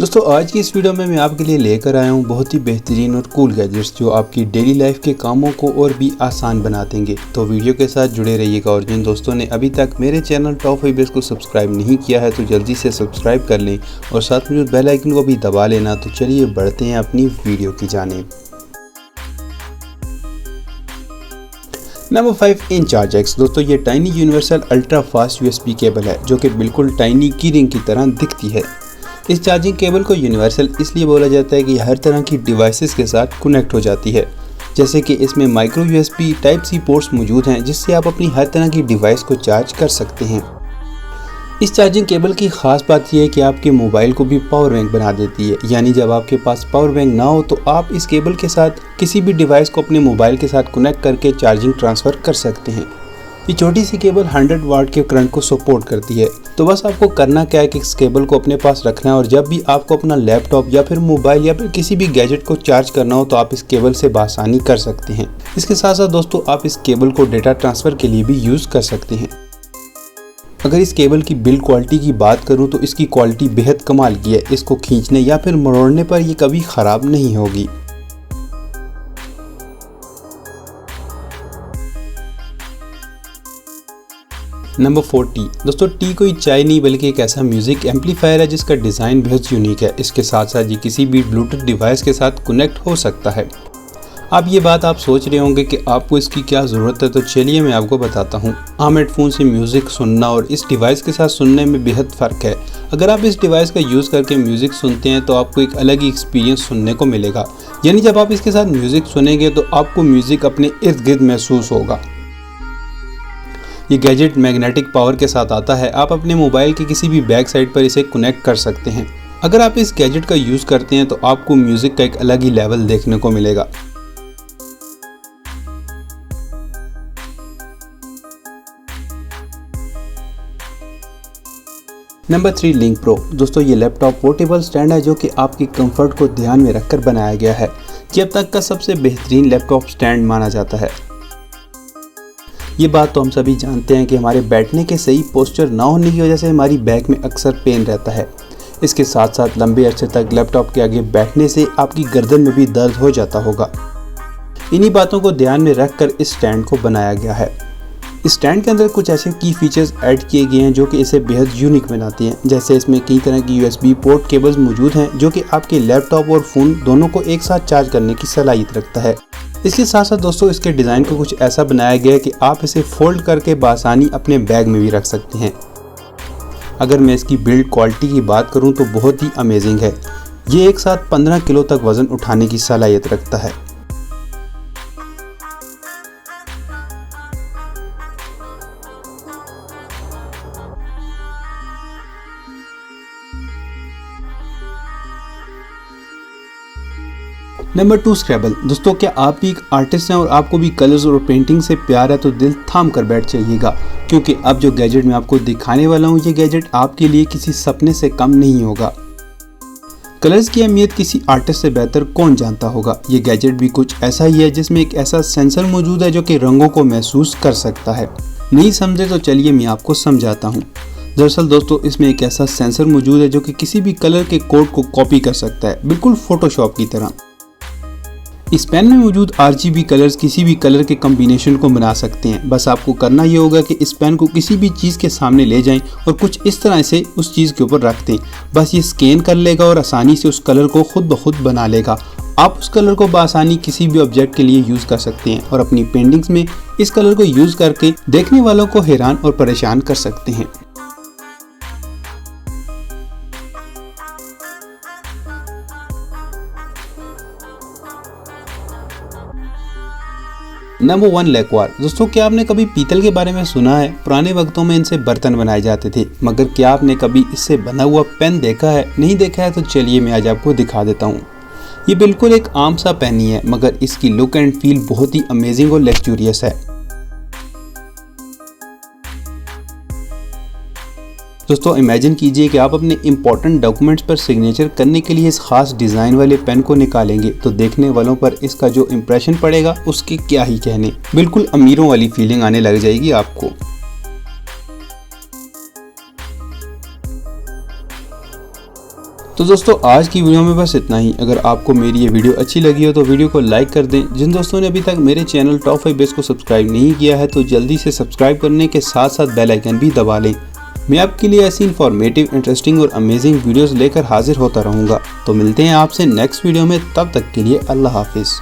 दोस्तों आज की इस वीडियो में मैं आपके लिए लेकर आया हूँ बहुत ही बेहतरीन और कूल गैजेट्स जो आपकी डेली लाइफ के कामों को और भी आसान बना देंगे। तो वीडियो के साथ जुड़े रहिएगा और जिन दोस्तों ने अभी तक मेरे चैनल टॉप 5 बेस को सब्सक्राइब नहीं किया है तो जल्दी से सब्सक्राइब कर लें और साथ में बेल आइकन को भी दबा लेना। तो चलिए बढ़ते हैं अपनी वीडियो की जानिब। Number 5 InChargeX। दोस्तों ये tiny universal ultra fast USB cable है जो कि बिल्कुल टाइनी की रिंग की तरह दिखती है। इस चार्जिंग केबल को यूनिवर्सल इसलिए बोला जाता है कि हर तरह की डिवाइसेस के साथ कनेक्ट हो जाती है, जैसे कि इसमें micro USB type C ports मौजूद हैं जिससे आप अपनी हर तरह की डिवाइस को चार्ज कर सकते हैं। इस चार्जिंग केबल की खास बात यह है कि आपके मोबाइल को भी पावर बैंक बना देती है, यानी जब आपके पास पावर बैंक ना हो तो आप इस केबल के साथ किसी भी डिवाइस को अपने मोबाइल के साथ कनेक्ट करके चार्जिंग ट्रांसफ़र कर सकते हैं। ये छोटी सी केबल 100 वाट के करंट को सपोर्ट करती है। तो बस आपको करना क्या है कि इस केबल को अपने पास रखना है और जब भी आपको अपना लैपटॉप या फिर मोबाइल या फिर किसी भी गैजेट को चार्ज करना हो तो आप इस केबल से बआसानी कर सकते हैं। इसके साथ साथ दोस्तों आप इस केबल को डेटा ट्रांसफ़र के लिए भी यूज़ कर सकते हैं। अगर इस केबल की बिल्ड क्वालिटी की बात करूं तो इसकी क्वालिटी बेहद कमाल की है। इसको खींचने या फिर मरोड़ने पर ये कभी ख़राब नहीं होगी। Number 4 T. दोस्तों टी कोई चाय नहीं बल्कि एक ऐसा म्यूज़िक एम्पलीफायर है जिसका डिज़ाइन बेहद यूनिक है। इसके साथ साथ ये किसी भी ब्लूटूथ डिवाइस के साथ कनेक्ट हो सकता है। अब ये बात आप सोच रहे होंगे कि आपको इसकी क्या ज़रूरत है, तो चलिए मैं आपको बताता हूँ। आम हेडफोन से म्यूज़िक सुनना और इस डिवाइस के साथ सुनने में बेहद फ़र्क है। अगर आप इस डिवाइस का यूज़ करके म्यूज़िक सुनते हैं तो आपको एक अलग ही एक्सपीरियंस सुनने को मिलेगा, यानी जब आप इसके साथ म्यूज़िक सुनेंगे तो आपको म्यूज़िक अपने इर्द गिर्द महसूस होगा। ये गैजेट मैग्नेटिक पावर के साथ आता है। आप अपने मोबाइल के किसी भी बैक साइड पर इसे कनेक्ट कर सकते हैं। अगर आप इस गैजेट का यूज़ करते हैं तो आपको म्यूज़िक का एक अलग ही लेवल देखने को मिलेगा। Number 3 link pro. दोस्तों ये लैपटॉप पोर्टेबल स्टैंड है जो कि आपकी कंफर्ट को ध्यान में रखकर बनाया गया है। ये अब तक का सबसे बेहतरीन लैपटॉप स्टैंड माना जाता है। ये बात तो हम सभी जानते हैं कि हमारे बैठने के सही पोस्चर ना होने की वजह से हमारी बैक में अक्सर पेन रहता है। इसके साथ साथ लंबे अरसे तक लैपटॉप के आगे बैठने से आपकी गर्दन में भी दर्द हो जाता होगा। इन्हीं बातों को ध्यान में रखकर इस स्टैंड को बनाया गया है। इस स्टैंड के अंदर कुछ ऐसे की फीचर्स ऐड किए गए हैं जो कि इसे बेहद यूनिक बनाती हैं। जैसे इसमें कई तरह की USB पोर्ट केबल्स मौजूद हैं जो कि आपके लैपटॉप और फ़ोन दोनों को एक साथ चार्ज करने की सलाहियत रखता है। इसके साथ साथ दोस्तों इसके डिज़ाइन को कुछ ऐसा बनाया गया है कि आप इसे फोल्ड करके बआसानी अपने बैग में भी रख सकते हैं। अगर मैं इसकी बिल्ड क्वालिटी की बात करूं तो बहुत ही अमेजिंग है। ये एक साथ 15 किलो तक वज़न उठाने की सलाहियत रखता है। नंबर 2 स्क्रैबल। दोस्तों क्या आप भी एक आर्टिस्ट हैं और आपको भी कलर्स और पेंटिंग से प्यार है तो दिल थाम कर बैठ जाइएगा, क्योंकि अब जो गैजेट मैं आपको दिखाने वाला हूँ ये गैजेट आपके लिए किसी सपने से कम नहीं होगा। कलर्स की अहमियत किसी आर्टिस्ट से बेहतर कौन जानता होगा। ये गैजेट भी कुछ ऐसा ही है जिसमें एक ऐसा सेंसर मौजूद है जो कि रंगों को महसूस कर सकता है। नहीं समझे तो चलिए मैं आपको समझाता हूँ। दरअसल दोस्तों इसमें एक ऐसा सेंसर मौजूद है जो कि किसी भी कलर के कोड को कॉपी कर सकता है, बिल्कुल फोटोशॉप की तरह। इस पेन में मौजूद RGB कलर्स किसी भी कलर के कॉम्बिनेशन को बना सकते हैं। बस आपको करना ये होगा कि इस पेन को किसी भी चीज़ के सामने ले जाएं और कुछ इस तरह से उस चीज़ के ऊपर रख दें। बस ये स्कैन कर लेगा और आसानी से उस कलर को खुद ब खुद बना लेगा। आप उस कलर को बआसानी किसी भी ऑब्जेक्ट के लिए यूज़ कर सकते हैं और अपनी पेंटिंग्स में इस कलर को यूज़ करके देखने वालों को हैरान और परेशान कर सकते हैं। नंबर 1 लैक्वार। दोस्तों क्या आपने कभी पीतल के बारे में सुना है? पुराने वक्तों में इनसे बर्तन बनाए जाते थे, मगर क्या आपने कभी इससे बना हुआ पेन देखा है? नहीं देखा है तो चलिए मैं आज आपको दिखा देता हूँ। ये बिल्कुल एक आम सा पेन ही है, मगर इसकी लुक एंड फील बहुत ही अमेजिंग और लग्जूरियस है। दोस्तों इमेजिन कीजिए कि आप अपने इंपॉर्टेंट डॉक्यूमेंट्स पर सिग्नेचर करने के लिए इस खास डिज़ाइन वाले पेन को निकालेंगे तो देखने वालों पर इसका जो इम्प्रेशन पड़ेगा उसके क्या ही कहने। बिल्कुल अमीरों वाली फीलिंग आने लग जाएगी आपको। तो दोस्तों आज की वीडियो में बस इतना ही। अगर आपको मेरी ये वीडियो अच्छी लगी हो तो वीडियो को लाइक कर दें। जिन दोस्तों ने अभी तक मेरे चैनल टॉप 5 बेस को सब्सक्राइब नहीं किया है तो जल्दी से सब्सक्राइब करने के साथ साथ बेल आइकन भी दबा लें। मैं आपके लिए ऐसी इन्फॉर्मेटिव, इंटरेस्टिंग और अमेजिंग वीडियोस लेकर हाजिर होता रहूँगा। तो मिलते हैं आपसे नेक्स्ट वीडियो में, तब तक के लिए अल्लाह हाफिज़।